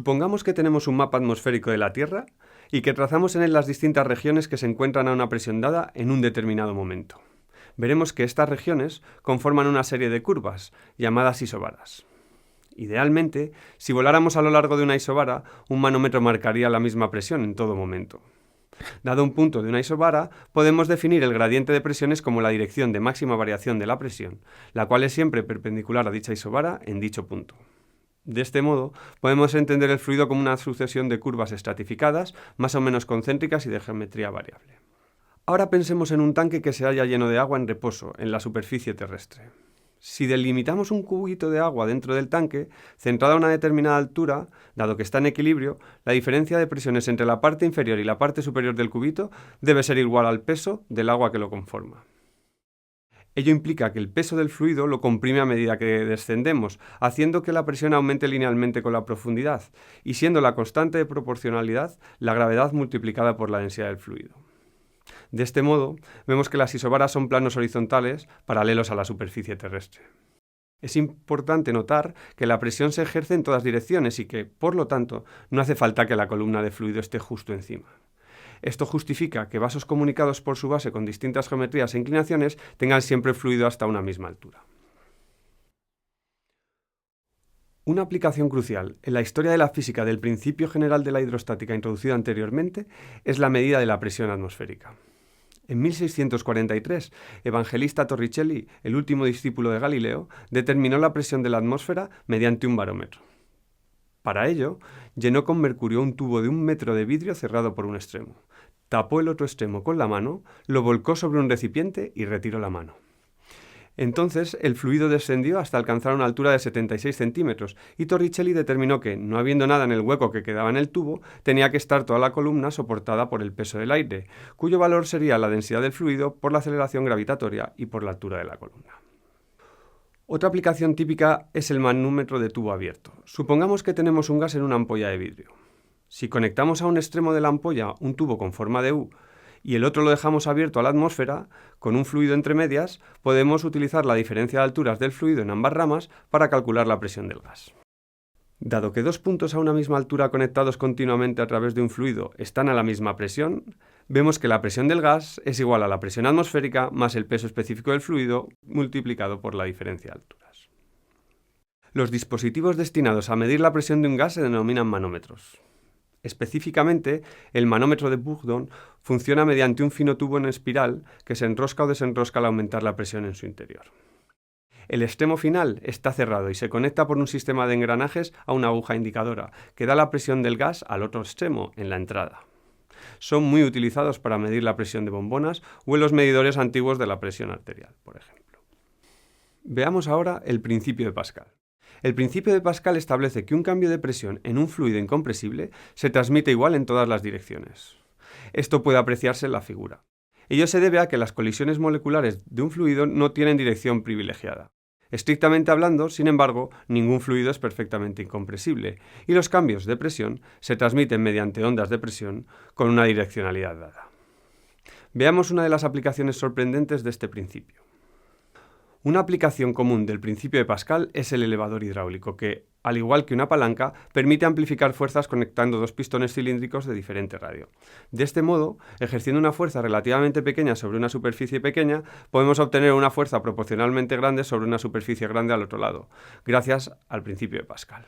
Supongamos que tenemos un mapa atmosférico de la Tierra y que trazamos en él las distintas regiones que se encuentran a una presión dada en un determinado momento. Veremos que estas regiones conforman una serie de curvas, llamadas isobaras. Idealmente, si voláramos a lo largo de una isobara, un manómetro marcaría la misma presión en todo momento. Dado un punto de una isobara, podemos definir el gradiente de presiones como la dirección de máxima variación de la presión, la cual es siempre perpendicular a dicha isobara en dicho punto. De este modo, podemos entender el fluido como una sucesión de curvas estratificadas, más o menos concéntricas y de geometría variable. Ahora pensemos en un tanque que se halla lleno de agua en reposo, en la superficie terrestre. Si delimitamos un cubito de agua dentro del tanque, centrado a una determinada altura, dado que está en equilibrio, la diferencia de presiones entre la parte inferior y la parte superior del cubito debe ser igual al peso del agua que lo conforma. Ello implica que el peso del fluido lo comprime a medida que descendemos, haciendo que la presión aumente linealmente con la profundidad, y siendo la constante de proporcionalidad la gravedad multiplicada por la densidad del fluido. De este modo, vemos que las isobaras son planos horizontales paralelos a la superficie terrestre. Es importante notar que la presión se ejerce en todas direcciones y que, por lo tanto, no hace falta que la columna de fluido esté justo encima. Esto justifica que vasos comunicados por su base con distintas geometrías e inclinaciones tengan siempre fluido hasta una misma altura. Una aplicación crucial en la historia de la física del principio general de la hidrostática introducido anteriormente es la medida de la presión atmosférica. En 1643, Evangelista Torricelli, el último discípulo de Galileo, determinó la presión de la atmósfera mediante un barómetro. Para ello, llenó con mercurio un tubo de 1 metro de vidrio cerrado por un extremo, tapó el otro extremo con la mano, lo volcó sobre un recipiente y retiró la mano. Entonces el fluido descendió hasta alcanzar una altura de 76 centímetros y Torricelli determinó que, no habiendo nada en el hueco que quedaba en el tubo, tenía que estar toda la columna soportada por el peso del aire, cuyo valor sería la densidad del fluido por la aceleración gravitatoria y por la altura de la columna. Otra aplicación típica es el manómetro de tubo abierto. Supongamos que tenemos un gas en una ampolla de vidrio. Si conectamos a un extremo de la ampolla un tubo con forma de U y el otro lo dejamos abierto a la atmósfera, con un fluido entre medias, podemos utilizar la diferencia de alturas del fluido en ambas ramas para calcular la presión del gas. Dado que dos puntos a una misma altura conectados continuamente a través de un fluido están a la misma presión, vemos que la presión del gas es igual a la presión atmosférica más el peso específico del fluido multiplicado por la diferencia de alturas. Los dispositivos destinados a medir la presión de un gas se denominan manómetros. Específicamente, el manómetro de Bourdon funciona mediante un fino tubo en espiral que se enrosca o desenrosca al aumentar la presión en su interior. El extremo final está cerrado y se conecta por un sistema de engranajes a una aguja indicadora que da la presión del gas al otro extremo, en la entrada. Son muy utilizados para medir la presión de bombonas o en los medidores antiguos de la presión arterial, por ejemplo. Veamos ahora el principio de Pascal. El principio de Pascal establece que un cambio de presión en un fluido incompresible se transmite igual en todas las direcciones. Esto puede apreciarse en la figura. Ello se debe a que las colisiones moleculares de un fluido no tienen dirección privilegiada. Estrictamente hablando, sin embargo, ningún fluido es perfectamente incompresible, y los cambios de presión se transmiten mediante ondas de presión con una direccionalidad dada. Veamos una de las aplicaciones sorprendentes de este principio. Una aplicación común del principio de Pascal es el elevador hidráulico, que, al igual que una palanca, permite amplificar fuerzas conectando dos pistones cilíndricos de diferente radio. De este modo, ejerciendo una fuerza relativamente pequeña sobre una superficie pequeña, podemos obtener una fuerza proporcionalmente grande sobre una superficie grande al otro lado, gracias al principio de Pascal.